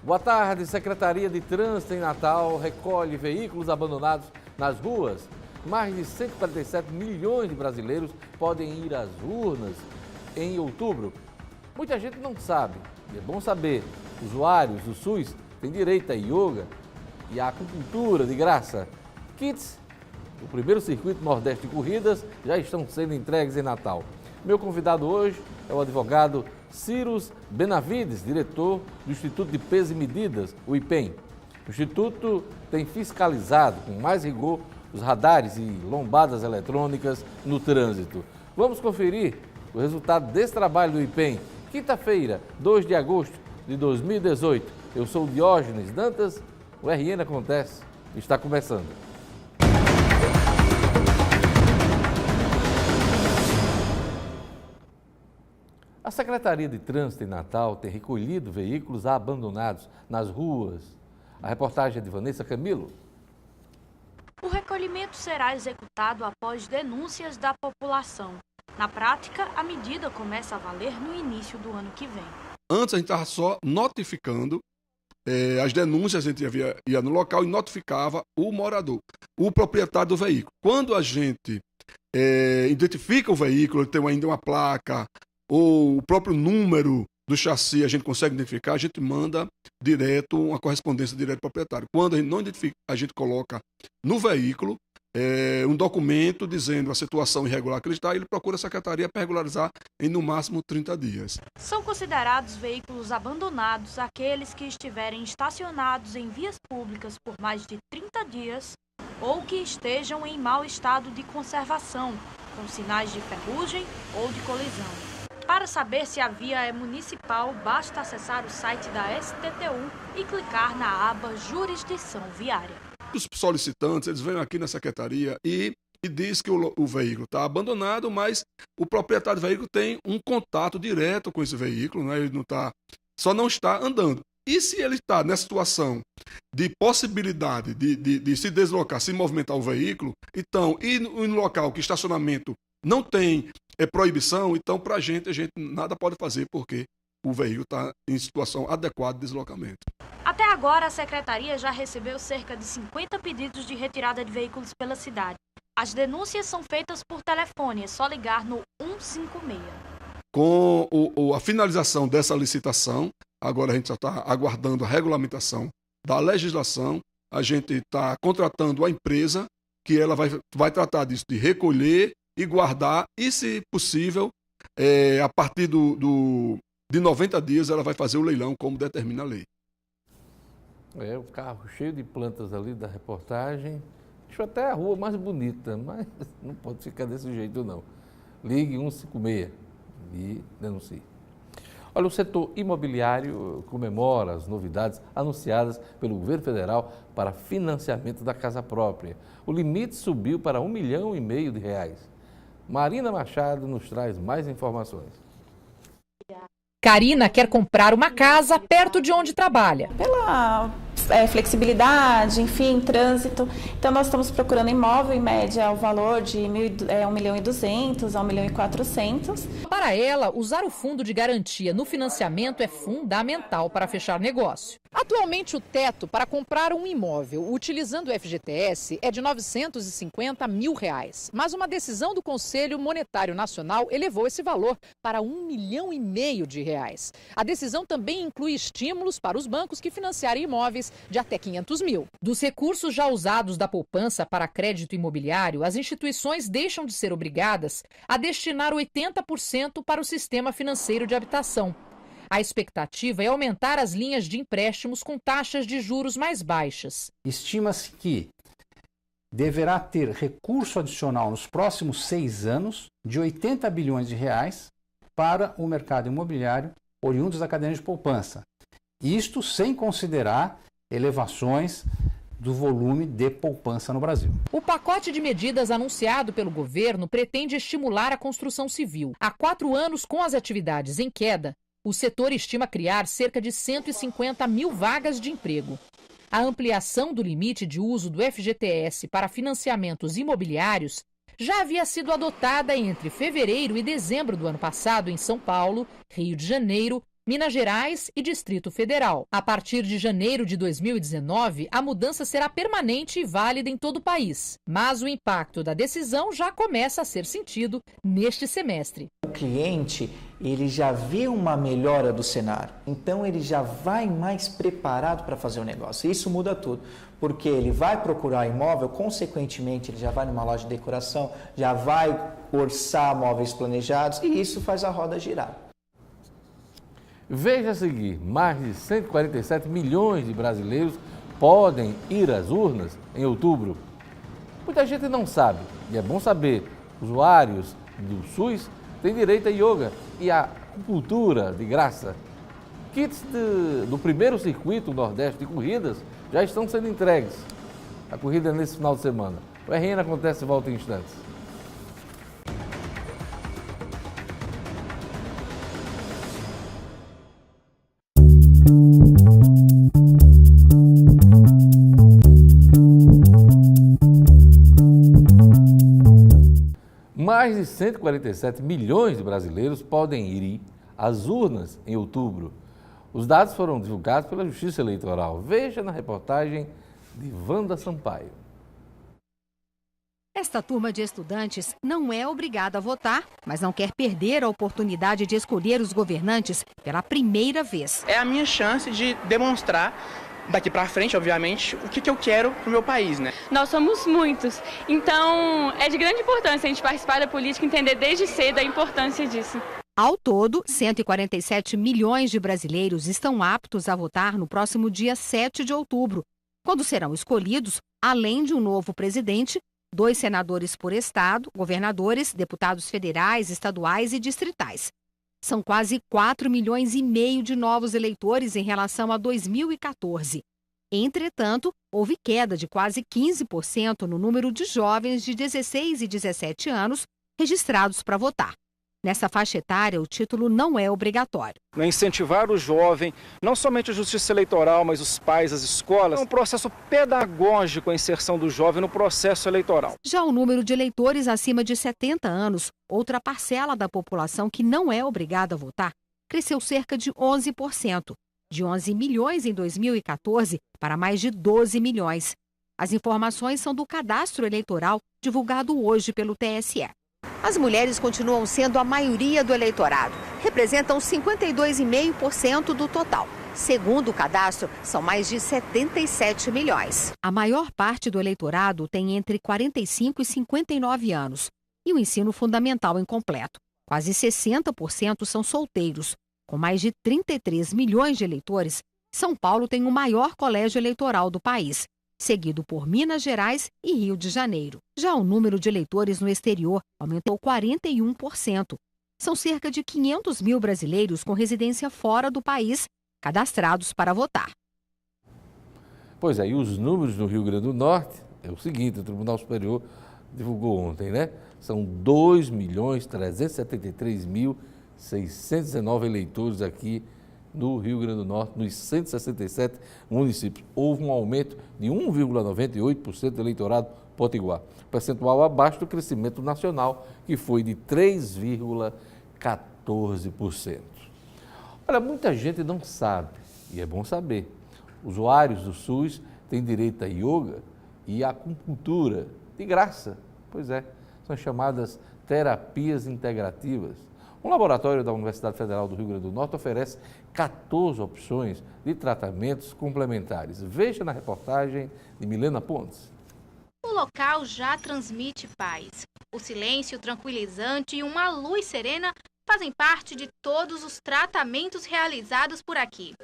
Boa tarde. Secretaria de Trânsito em Natal recolhe veículos abandonados nas ruas. Mais de 147 milhões de brasileiros podem ir às urnas em outubro. Muita gente não sabe, e é bom saber. Usuários do SUS têm direito a yoga e a acupuntura de graça. Kits do primeiro circuito Nordeste de corridas já estão sendo entregues em Natal. Meu convidado hoje é o advogado Cyrus Benavides, diretor do Instituto de Peso e Medidas, o IPEM. O Instituto tem fiscalizado com mais rigor os radares e lombadas eletrônicas no trânsito. Vamos conferir o resultado desse trabalho do IPEM. Quinta-feira, 2 de agosto de 2018. Eu sou o Diógenes Dantas, o RN Acontece está começando. A Secretaria de Trânsito em Natal tem recolhido veículos abandonados nas ruas. A reportagem é de Vanessa Camilo. O recolhimento será executado após denúncias da população. Na prática, a medida começa a valer no início do ano que vem. Antes a gente estava só notificando as denúncias, a gente ia no local e notificava o morador, o proprietário do veículo. Quando a gente identifica o veículo, ele tem ainda uma placa, ou o próprio número do chassi a gente consegue identificar, a gente manda direto, uma correspondência direto ao proprietário. Quando a gente não identifica, a gente coloca no veículo um documento dizendo a situação irregular que ele está, e ele procura a secretaria para regularizar em no máximo 30 dias. São considerados veículos abandonados aqueles que estiverem estacionados em vias públicas por mais de 30 dias ou que estejam em mau estado de conservação, com sinais de ferrugem ou de colisão. Para saber se a via é municipal, basta acessar o site da STTU e clicar na aba Jurisdição Viária. Os solicitantes, eles vêm aqui na secretaria e diz que o veículo está abandonado, mas o proprietário do veículo tem um contato direto com esse veículo, né? Ele só não está andando. E se ele está nessa situação de possibilidade de se deslocar, se movimentar o veículo, então, e no local que estacionamento não tem proibição, então para a gente nada pode fazer porque o veículo está em situação adequada de deslocamento. Até agora, a Secretaria já recebeu cerca de 50 pedidos de retirada de veículos pela cidade. As denúncias são feitas por telefone, é só ligar no 156. Com a finalização dessa licitação, agora a gente já está aguardando a regulamentação da legislação, a gente está contratando a empresa que ela vai tratar disso, de recolher e guardar, e se possível, a partir de 90 dias ela vai fazer o leilão como determina a lei. O carro cheio de plantas ali da reportagem. Deixa até a rua mais bonita, mas não pode ficar desse jeito não. Ligue 156 e denuncie. Olha, o setor imobiliário comemora as novidades anunciadas pelo governo federal para financiamento da casa própria. O limite subiu para R$1,5 milhão. Marina Machado nos traz mais informações. Karina quer comprar uma casa perto de onde trabalha. Pela flexibilidade, enfim, trânsito. Então, nós estamos procurando imóvel, em média, o valor de R$1,2 milhão a R$1,4 milhão. Para ela, usar o fundo de garantia no financiamento é fundamental para fechar negócio. Atualmente, o teto para comprar um imóvel utilizando o FGTS é de R$950 mil. Mas uma decisão do Conselho Monetário Nacional elevou esse valor para R$1,5 milhão. A decisão também inclui estímulos para os bancos que financiarem imóveis de até R$500 mil. Dos recursos já usados da poupança para crédito imobiliário, as instituições deixam de ser obrigadas a destinar 80% para o sistema financeiro de habitação. A expectativa é aumentar as linhas de empréstimos com taxas de juros mais baixas. Estima-se que deverá ter recurso adicional nos próximos 6 anos de R$80 bilhões para o mercado imobiliário oriundos da cadeia de poupança. Isto sem considerar elevações do volume de poupança no Brasil. O pacote de medidas anunciado pelo governo pretende estimular a construção civil. Há 4 anos, com as atividades em queda, o setor estima criar cerca de 150 mil vagas de emprego. A ampliação do limite de uso do FGTS para financiamentos imobiliários já havia sido adotada entre fevereiro e dezembro do ano passado em São Paulo, Rio de Janeiro, Minas Gerais e Distrito Federal. A partir de janeiro de 2019, a mudança será permanente e válida em todo o país. Mas o impacto da decisão já começa a ser sentido neste semestre. O cliente, ele já vê uma melhora do cenário, então ele já vai mais preparado para fazer o negócio. Isso muda tudo, porque ele vai procurar imóvel, consequentemente ele já vai numa loja de decoração, já vai orçar móveis planejados e isso faz a roda girar. Veja a seguir, mais de 147 milhões de brasileiros podem ir às urnas em outubro. Muita gente não sabe, e é bom saber, usuários do SUS têm direito a yoga e a acupuntura de graça. Kits do primeiro circuito Nordeste de corridas já estão sendo entregues. A corrida é nesse final de semana. O RN acontece e volta em instantes. Mais de 147 milhões de brasileiros podem ir às urnas em outubro. Os dados foram divulgados pela Justiça Eleitoral. Veja na reportagem de Wanda Sampaio. Esta turma de estudantes não é obrigada a votar, mas não quer perder a oportunidade de escolher os governantes pela primeira vez. É a minha chance de demonstrar, daqui para frente, obviamente, o que eu quero para o meu país, né? Nós somos muitos, então é de grande importância a gente participar da política e entender desde cedo a importância disso. Ao todo, 147 milhões de brasileiros estão aptos a votar no próximo dia 7 de outubro, quando serão escolhidos, além de um novo presidente, 2 senadores por estado, governadores, deputados federais, estaduais e distritais. São quase 4 milhões e meio de novos eleitores em relação a 2014. Entretanto, houve queda de quase 15% no número de jovens de 16 e 17 anos registrados para votar. Nessa faixa etária, o título não é obrigatório. Incentivar o jovem, não somente a justiça eleitoral, mas os pais, as escolas, é um processo pedagógico a inserção do jovem no processo eleitoral. Já o número de eleitores acima de 70 anos, outra parcela da população que não é obrigada a votar, cresceu cerca de 11%, de 11 milhões em 2014 para mais de 12 milhões. As informações são do cadastro eleitoral divulgado hoje pelo TSE. As mulheres continuam sendo a maioria do eleitorado, representam 52,5% do total. Segundo o cadastro, são mais de 77 milhões. A maior parte do eleitorado tem entre 45 e 59 anos e o ensino fundamental incompleto. Quase 60% são solteiros. Com mais de 33 milhões de eleitores, São Paulo tem o maior colégio eleitoral do país, seguido por Minas Gerais e Rio de Janeiro. Já o número de eleitores no exterior aumentou 41%. São cerca de 500 mil brasileiros com residência fora do país cadastrados para votar. Pois é, e os números no Rio Grande do Norte é o seguinte, o Tribunal Superior divulgou ontem, né? São 2.373.619 eleitores aqui no Rio Grande do Norte, nos 167 municípios. Houve um aumento de 1,98% do eleitorado potiguar, percentual abaixo do crescimento nacional, que foi de 3,14%. Olha, muita gente não sabe, e é bom saber, usuários do SUS têm direito a yoga e a acupuntura, de graça. Pois é, são chamadas terapias integrativas. Um laboratório da Universidade Federal do Rio Grande do Norte oferece 14 opções de tratamentos complementares. Veja na reportagem de Milena Pontes. O local já transmite paz. O silêncio tranquilizante e uma luz serena fazem parte de todos os tratamentos realizados por aqui.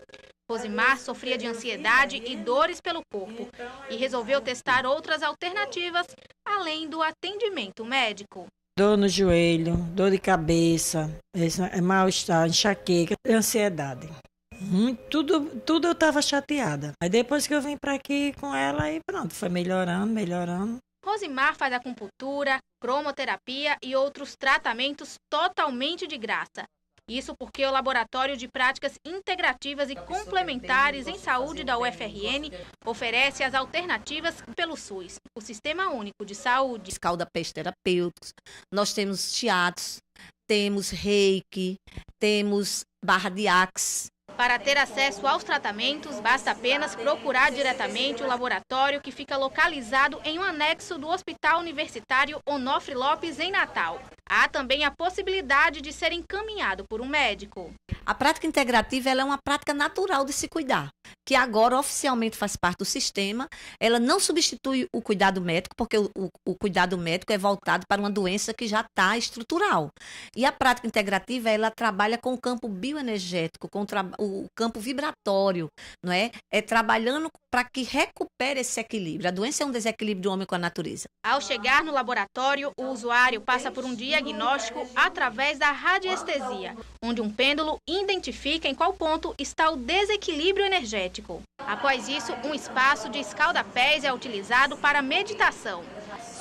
Rosimar sofria de ansiedade e dores pelo corpo e resolveu testar outras alternativas além do atendimento médico. Dor no joelho, dor de cabeça, mal-estar, enxaqueca, ansiedade. Tudo eu estava chateada. Aí depois que eu vim para aqui com ela, aí pronto, foi melhorando. Rosimar faz acupuntura, cromoterapia e outros tratamentos totalmente de graça. Isso porque o Laboratório de Práticas Integrativas e Complementares em Saúde da UFRN oferece as alternativas pelo SUS, o Sistema Único de Saúde. Escaldapés terapêuticos, nós temos shiatsu, temos reiki, temos barra de Axe. Para ter acesso aos tratamentos, basta apenas procurar diretamente o laboratório que fica localizado em um anexo do Hospital Universitário Onofre Lopes, em Natal. Há também a possibilidade de ser encaminhado por um médico. A prática integrativa ela é uma prática natural de se cuidar, que agora oficialmente faz parte do sistema. Ela não substitui o cuidado médico, porque o cuidado médico é voltado para uma doença que já está estrutural. E a prática integrativa, ela trabalha com o campo bioenergético, com o campo vibratório, não é? É trabalhando para que recupere esse equilíbrio. A doença é um desequilíbrio do homem com a natureza. Ao chegar no laboratório, o usuário passa por um diagnóstico através da radiestesia, onde um pêndulo identifica em qual ponto está o desequilíbrio energético. Após isso, um espaço de escalda-pés é utilizado para meditação.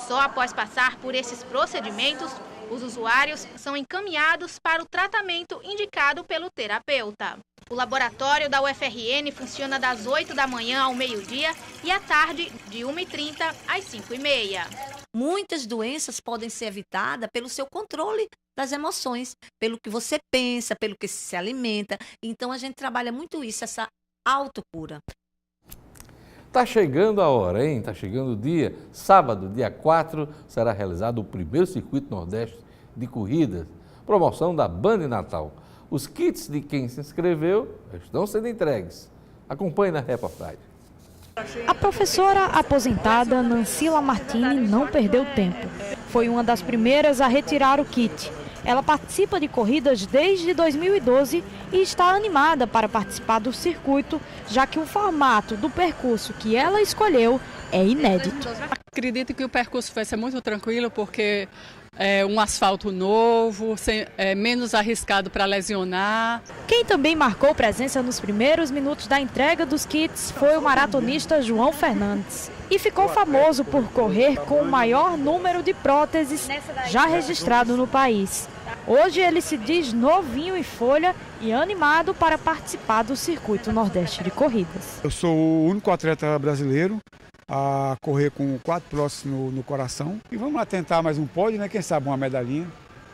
Só após passar por esses procedimentos, os usuários são encaminhados para o tratamento indicado pelo terapeuta. O laboratório da UFRN funciona das 8 da manhã ao meio-dia e à tarde, de 1h30 às 5h30. Muitas doenças podem ser evitadas pelo seu controle das emoções, pelo que você pensa, pelo que se alimenta. Então, a gente trabalha muito isso, essa autocura. Tá chegando a hora, hein? Tá chegando o dia. Sábado, dia 4, será realizado o primeiro Circuito Nordeste de Corridas. Promoção da Band Natal. Os kits de quem se inscreveu estão sendo entregues. Acompanhe na reportagem. A professora aposentada Nancy Lamartine não perdeu tempo. Foi uma das primeiras a retirar o kit. Ela participa de corridas desde 2012 e está animada para participar do circuito, já que o formato do percurso que ela escolheu é inédito. Acredito que o percurso vai ser muito tranquilo, porque é um asfalto novo, menos arriscado para lesionar. Quem também marcou presença nos primeiros minutos da entrega dos kits foi o maratonista João Fernandes. E ficou famoso por correr com o maior número de próteses já registrado no país. Hoje ele se diz novinho em folha e animado para participar do Circuito Nordeste de Corridas. Eu sou o único atleta brasileiro a correr com 4 próximos no coração. E vamos lá tentar mais um pódio, né? Quem sabe uma medalhinha,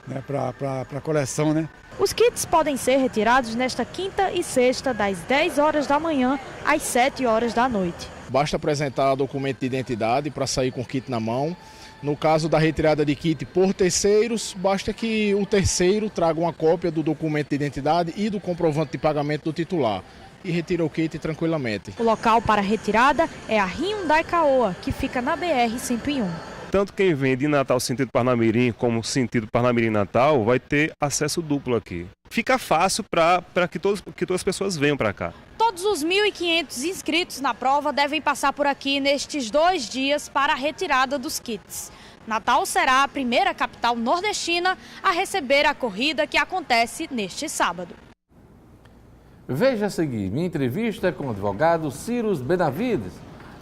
né? Para a coleção, né? Os kits podem ser retirados nesta quinta e sexta, das 10 horas da manhã às 7 horas da noite. Basta apresentar documento de identidade para sair com o kit na mão. No caso da retirada de kit por terceiros, basta que o terceiro traga uma cópia do documento de identidade e do comprovante de pagamento do titular e retira o kit tranquilamente. O local para retirada é a Hyundai Caoa, que fica na BR-101. Tanto quem vem de Natal sentido Parnamirim como sentido Parnamirim-Natal vai ter acesso duplo aqui. Fica fácil para que todas as pessoas venham para cá. Todos os 1.500 inscritos na prova devem passar por aqui nestes 2 dias para a retirada dos kits. Natal será a primeira capital nordestina a receber a corrida que acontece neste sábado. Veja a seguir minha entrevista com o advogado Cyrus Benavides,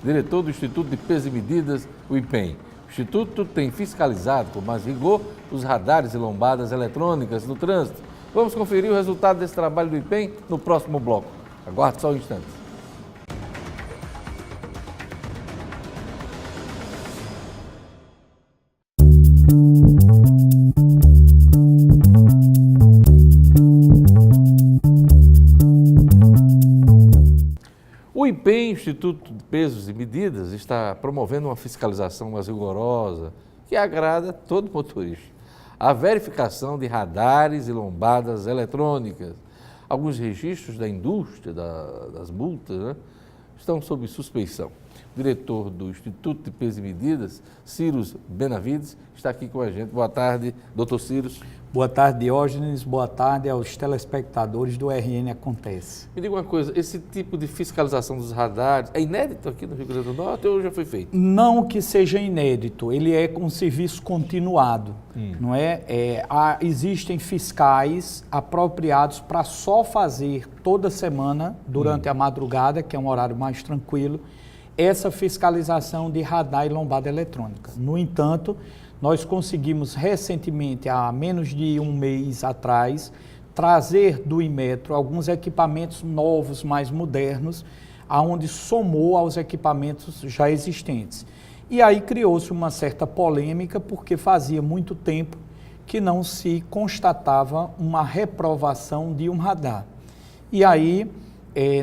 diretor do Instituto de Peso e Medidas, o IPEM. O Instituto tem fiscalizado com mais rigor os radares e lombadas eletrônicas no trânsito. Vamos conferir o resultado desse trabalho do IPEM no próximo bloco. Aguarde só um instante. O IPEM, Instituto de Pesos e Medidas, está promovendo uma fiscalização mais rigorosa que agrada todo motorista. A verificação de radares e lombadas eletrônicas. Alguns registros da indústria das multas, né, estão sob suspeição. O diretor do Instituto de Pesos e Medidas, Cyrus Benavides, está aqui com a gente. Boa tarde, doutor Cyrus. Boa tarde, Diógenes. Boa tarde aos telespectadores do RN Acontece. Me diga uma coisa, esse tipo de fiscalização dos radares é inédito aqui no Rio Grande do Norte ou já foi feito? Não que seja inédito, ele é com serviço continuado, não é? Existem fiscais apropriados para só fazer toda semana, durante a madrugada, que é um horário mais tranquilo, essa fiscalização de radar e lombada eletrônica. No entanto, nós conseguimos recentemente, há menos de um mês atrás, trazer do Inmetro alguns equipamentos novos, mais modernos, aonde somou aos equipamentos já existentes. E aí criou-se uma certa polêmica, porque fazia muito tempo que não se constatava uma reprovação de um radar. E aí,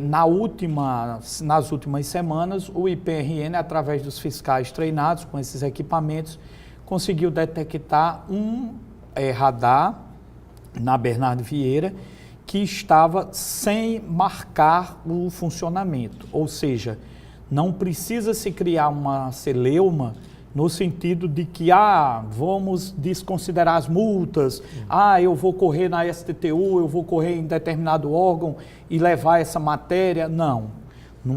nas últimas semanas, o IPRN, através dos fiscais treinados com esses equipamentos, conseguiu detectar um radar na Bernardo Vieira que estava sem marcar o funcionamento, ou seja, não precisa se criar uma celeuma no sentido de que, vamos desconsiderar as multas, eu vou correr na STTU, eu vou correr em determinado órgão e levar essa matéria. Não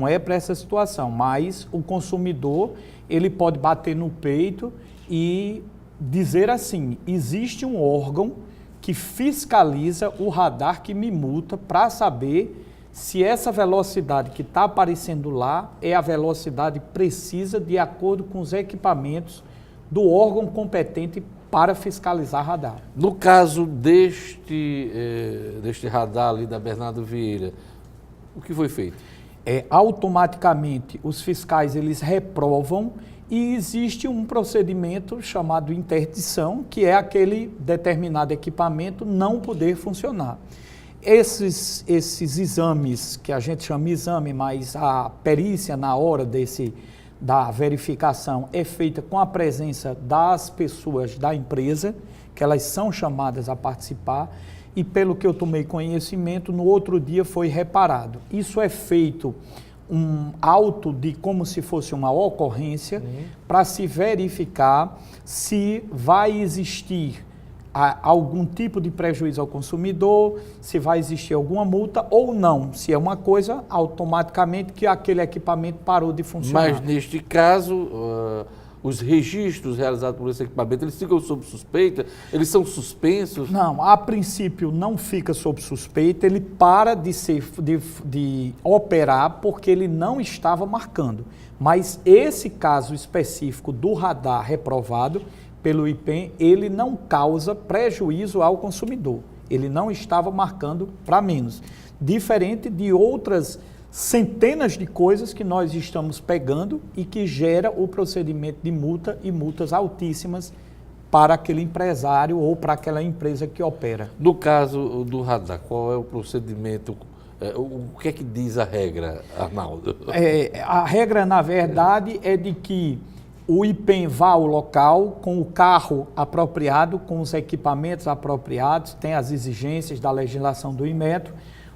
é para essa situação, mas o consumidor, ele pode bater no peito e dizer assim, existe um órgão que fiscaliza o radar que me multa para saber se essa velocidade que está aparecendo lá é a velocidade precisa de acordo com os equipamentos do órgão competente para fiscalizar radar. No caso deste radar ali da Bernardo Vieira, o que foi feito? Automaticamente os fiscais eles reprovam e existe um procedimento chamado interdição, que é aquele determinado equipamento não poder funcionar. Esses exames, que a gente chama exame, mas a perícia na hora da verificação é feita com a presença das pessoas da empresa, que elas são chamadas a participar, e pelo que eu tomei conhecimento, no outro dia foi reparado. Isso é feito um auto de como se fosse uma ocorrência para se verificar se vai existir algum tipo de prejuízo ao consumidor, se vai existir alguma multa ou não. Se é uma coisa, automaticamente que aquele equipamento parou de funcionar. Mas neste caso, os registros realizados por esse equipamento, eles ficam sob suspeita? Eles são suspensos? Não, a princípio não fica sob suspeita, ele para de operar porque ele não estava marcando. Mas esse caso específico do radar reprovado pelo IPEM, ele não causa prejuízo ao consumidor. Ele não estava marcando para menos. Diferente de outras centenas de coisas que nós estamos pegando e que gera o procedimento de multa e multas altíssimas para aquele empresário ou para aquela empresa que opera. No caso do radar, qual é o procedimento? O que é que diz a regra, Arnaldo? A regra, na verdade, é de que o IPEM vá ao local com o carro apropriado, com os equipamentos apropriados, tem as exigências da legislação do Inmetro.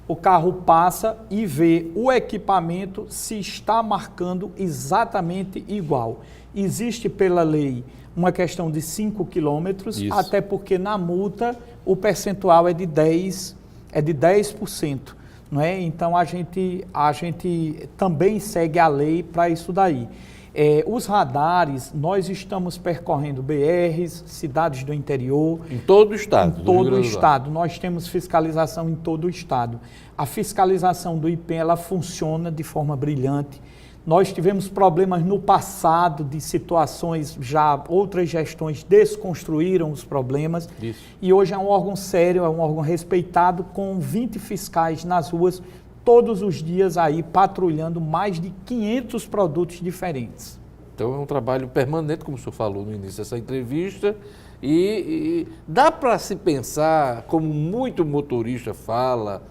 O carro passa e vê o equipamento se está marcando exatamente igual. Existe pela lei uma questão de 5 quilômetros, até porque na multa o percentual é de 10%. Não é? Então a gente também segue a lei para isso daí. Os radares, nós estamos percorrendo BRs, cidades do interior. Em todo o estado? Em todo o estado. Nós temos fiscalização em todo o estado. A fiscalização do IPEM, ela funciona de forma brilhante. Nós tivemos problemas no passado de situações, já outras gestões desconstruíram os problemas. Isso. E hoje é um órgão sério, é um órgão respeitado, com 20 fiscais nas ruas, todos os dias aí patrulhando mais de 500 produtos diferentes. Então é um trabalho permanente, como o senhor falou no início dessa entrevista, e dá para se pensar, como muito motorista fala,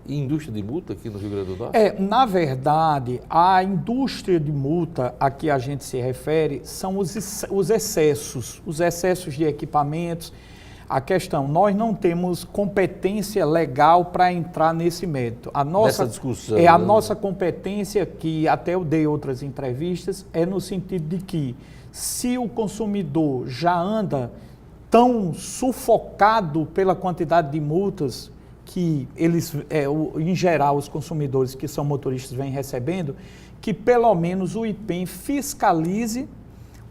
em indústria de multa aqui no Rio Grande do Norte? Na verdade, a indústria de multa a que a gente se refere são os excessos de equipamentos. A questão, nós não temos competência legal para entrar nesse mérito. Nessa discussão. A nossa competência, que até eu dei outras entrevistas, é no sentido de que se o consumidor já anda tão sufocado pela quantidade de multas que eles, em geral, os consumidores que são motoristas vêm recebendo, que pelo menos o IPEM fiscalize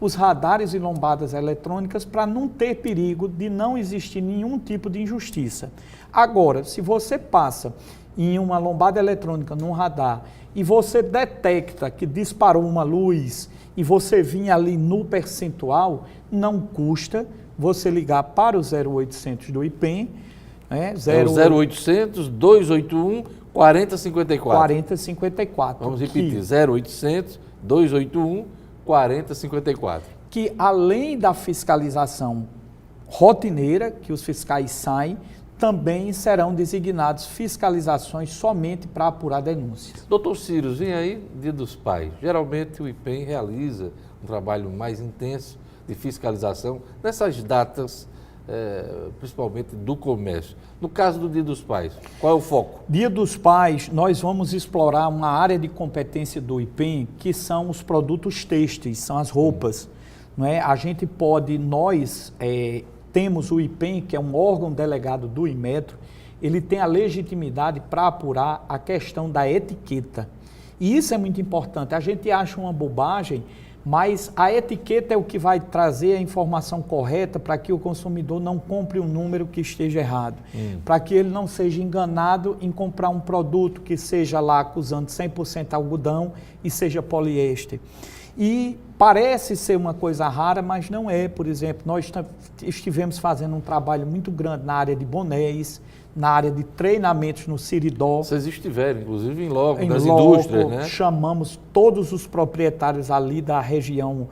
os radares e lombadas eletrônicas para não ter perigo de não existir nenhum tipo de injustiça. Agora, se você passa em uma lombada eletrônica, num radar, e você detecta que disparou uma luz e você vinha ali no percentual, não custa você ligar para o 0800 do IPEM, né? 0800 281 4054. 4054. Vamos repetir, 0800 281 4054. Que além da fiscalização rotineira, que os fiscais saem, também serão designados fiscalizações somente para apurar denúncias. Doutor Ciro, vem aí Dia dos Pais. Geralmente o IPEM realiza um trabalho mais intenso de fiscalização nessas datas, principalmente do comércio. No caso do Dia dos Pais, qual é o foco? Dia dos Pais, nós vamos explorar uma área de competência do IPEM, que são os produtos têxteis, são as roupas. Não é? A gente pode, nós temos o IPEM, que é um órgão delegado do Inmetro, ele tem a legitimidade para apurar a questão da etiqueta. E isso é muito importante. A gente acha uma bobagem, mas a etiqueta é o que vai trazer a informação correta para que o consumidor não compre um número que esteja errado, para que ele não seja enganado em comprar um produto que seja lá acusando 100% algodão e seja poliéster. E parece ser uma coisa rara, mas não é. Por exemplo, nós estivemos fazendo um trabalho muito grande na área de bonés, na área de treinamentos no Siridó. Vocês estiveram, inclusive, em loco, das indústrias, né? Chamamos todos os proprietários ali da região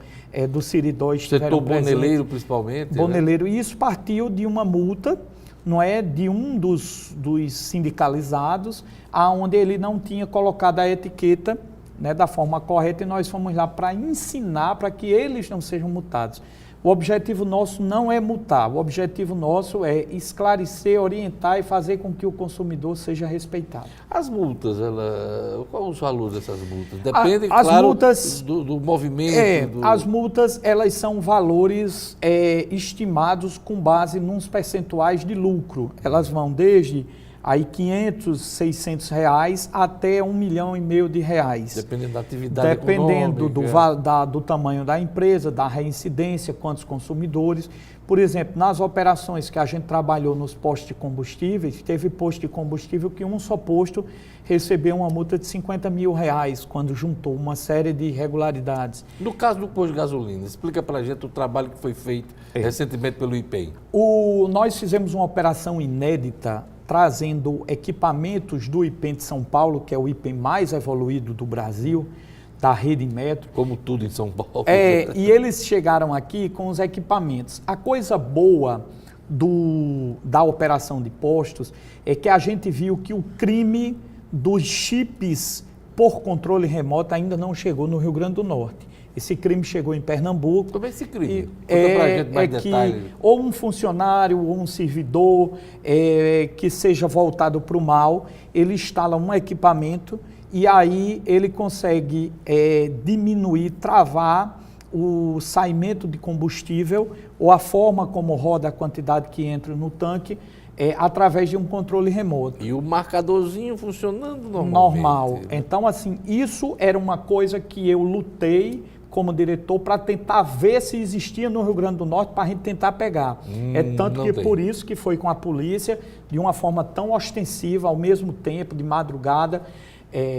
do Siridó. Setor boneleiro, principalmente. Boneleiro. Né? E isso partiu de uma multa, não é, de um dos sindicalizados, aonde ele não tinha colocado a etiqueta, né, da forma correta, e nós fomos lá para ensinar para que eles não sejam multados. O objetivo nosso não é multar, o objetivo nosso é esclarecer, orientar e fazer com que o consumidor seja respeitado. As multas, qual os valores dessas multas? Depende, as claro, multas, do movimento. As multas, elas são valores estimados com base nos percentuais de lucro. Elas vão desde aí 500, 600 reais até R$1,5 milhão de reais. Dependendo da atividade dependendo econômica. do tamanho da empresa, da reincidência, quantos consumidores. Por exemplo, nas operações que a gente trabalhou nos postos de combustíveis, teve posto de combustível que um só posto recebeu uma multa de R$50 mil, quando juntou uma série de irregularidades. No caso do posto de gasolina, explica para a gente o trabalho que foi feito recentemente pelo IPEM. Nós fizemos uma operação inédita, trazendo equipamentos do IPEM de São Paulo, que é o IPEM mais evoluído do Brasil, da rede Inmetro. Como tudo em São Paulo. E eles chegaram aqui com os equipamentos. A coisa boa da operação de postos é que a gente viu que o crime dos chips por controle remoto ainda não chegou no Rio Grande do Norte. Esse crime chegou em Pernambuco. Como é esse crime? Conta pra gente mais detalhes. Ou um funcionário ou um servidor que seja voltado para o mal, ele instala um equipamento e aí ele consegue diminuir, travar o saimento de combustível ou a forma como roda a quantidade que entra no tanque através de um controle remoto. E o marcadorzinho funcionando normalmente. Normal. Então, assim, isso era uma coisa que eu lutei como diretor para tentar ver se existia no Rio Grande do Norte para a gente tentar pegar. Tanto que por isso que foi com a polícia, de uma forma tão ostensiva, ao mesmo tempo, de madrugada,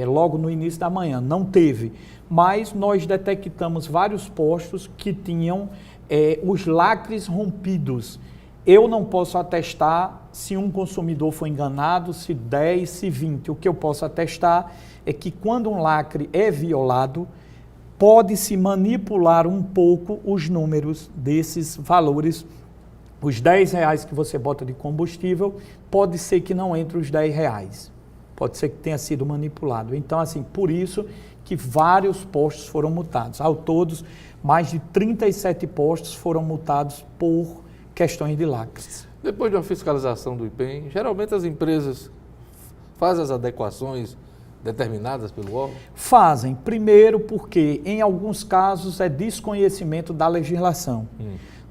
logo no início da manhã. Não teve. Mas nós detectamos vários postos que tinham os lacres rompidos. Eu não posso atestar se um consumidor foi enganado, se 10, se 20. O que eu posso atestar é que quando um lacre é violado, pode-se manipular um pouco os números desses valores. Os R$10 que você bota de combustível, pode ser que não entre os R$10. Pode ser que tenha sido manipulado. Então, assim, por isso que vários postos foram multados. Ao todo, mais de 37 postos foram multados por questões de lacres. Depois de uma fiscalização do IPEM, geralmente as empresas fazem as adequações determinadas pelo órgão? Fazem. Primeiro porque, em alguns casos, é desconhecimento da legislação.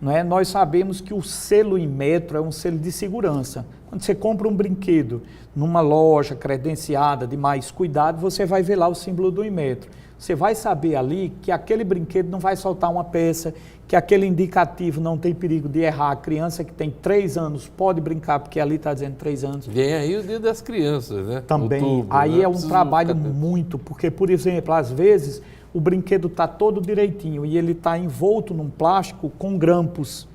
Não é? Nós sabemos que o selo Inmetro é um selo de segurança. Quando você compra um brinquedo numa loja credenciada de mais cuidado, você vai ver lá o símbolo do Inmetro. Você vai saber ali que aquele brinquedo não vai soltar uma peça, que aquele indicativo não tem perigo de errar. A criança que tem 3 anos pode brincar, porque ali está dizendo 3 anos. Vem aí o Dia das Crianças, né? Também. Outubro, aí né? é um trabalho muito, porque, por exemplo, às vezes o brinquedo está todo direitinho e ele está envolto num plástico com grampos.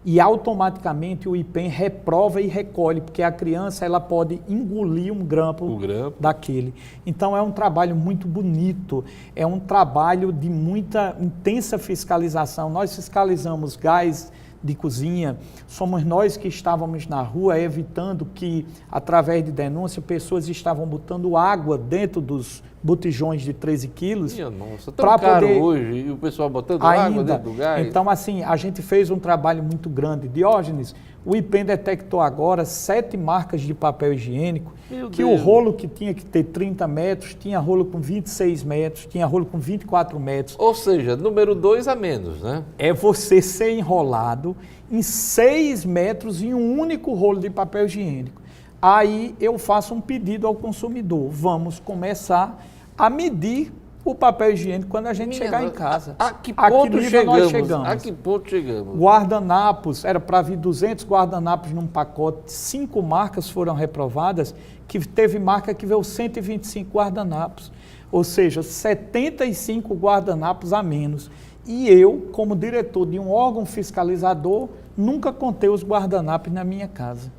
E automaticamente o IPEM reprova e recolhe, porque a criança ela pode engolir um grampo daquele. Então é um trabalho muito bonito, é um trabalho de muita intensa fiscalização. Nós fiscalizamos gás de cozinha, somos nós que estávamos na rua evitando que, através de denúncia, pessoas estavam botando água dentro dos botijões de 13 quilos. Nossa, tão caro hoje, e o pessoal botando água dentro do gás. Então, assim, a gente fez um trabalho muito grande. Diógenes, o IPEM detectou agora 7 marcas de papel higiênico, que o rolo que tinha que ter 30 metros, tinha rolo com 26 metros, tinha rolo com 24 metros. Ou seja, número 2 a menos, né? É você ser enrolado em 6 metros em um único rolo de papel higiênico. Aí eu faço um pedido ao consumidor, vamos começar a medir o papel higiênico quando a gente chegar em casa. A que ponto nós chegamos? A que ponto chegamos? Guardanapos, era para vir 200 guardanapos num pacote, 5 marcas foram reprovadas, que teve marca que veio 125 guardanapos, ou seja, 75 guardanapos a menos. E eu, como diretor de um órgão fiscalizador, nunca contei os guardanapos na minha casa.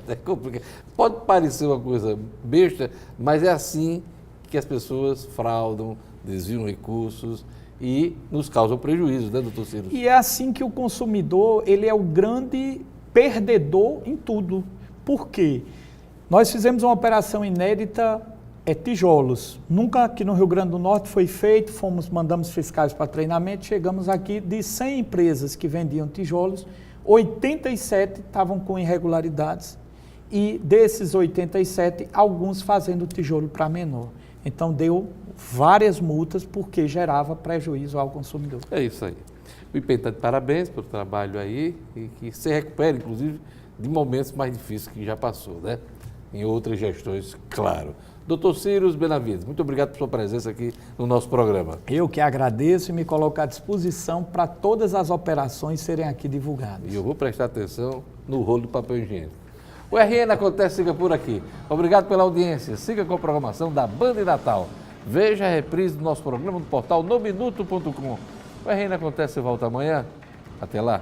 É complicado. Pode parecer uma coisa besta, mas é assim que as pessoas fraudam, desviam recursos e nos causam prejuízo, né, doutor Ciro? E é assim que o consumidor, ele é o grande perdedor em tudo. Por quê? Nós fizemos uma operação inédita, tijolos. Nunca aqui no Rio Grande do Norte foi feito, mandamos fiscais para treinamento, chegamos aqui de 100 empresas que vendiam tijolos, 87 estavam com irregularidades e desses 87, alguns fazendo tijolo para menor. Então, deu várias multas porque gerava prejuízo ao consumidor. É isso aí. O IPEM está de parabéns pelo trabalho aí e que se recupere, inclusive, de momentos mais difíceis que já passou, né? Em outras gestões, claro. Doutor Ciro Benavides, muito obrigado por sua presença aqui no nosso programa. Eu que agradeço e me coloco à disposição para todas as operações serem aqui divulgadas. E eu vou prestar atenção no rolo de papel higiênico. O RN Acontece fica por aqui. Obrigado pela audiência. Siga com a programação da Band Natal. Veja a reprise do nosso programa no portal nominuto.com. O RN Acontece volta amanhã. Até lá.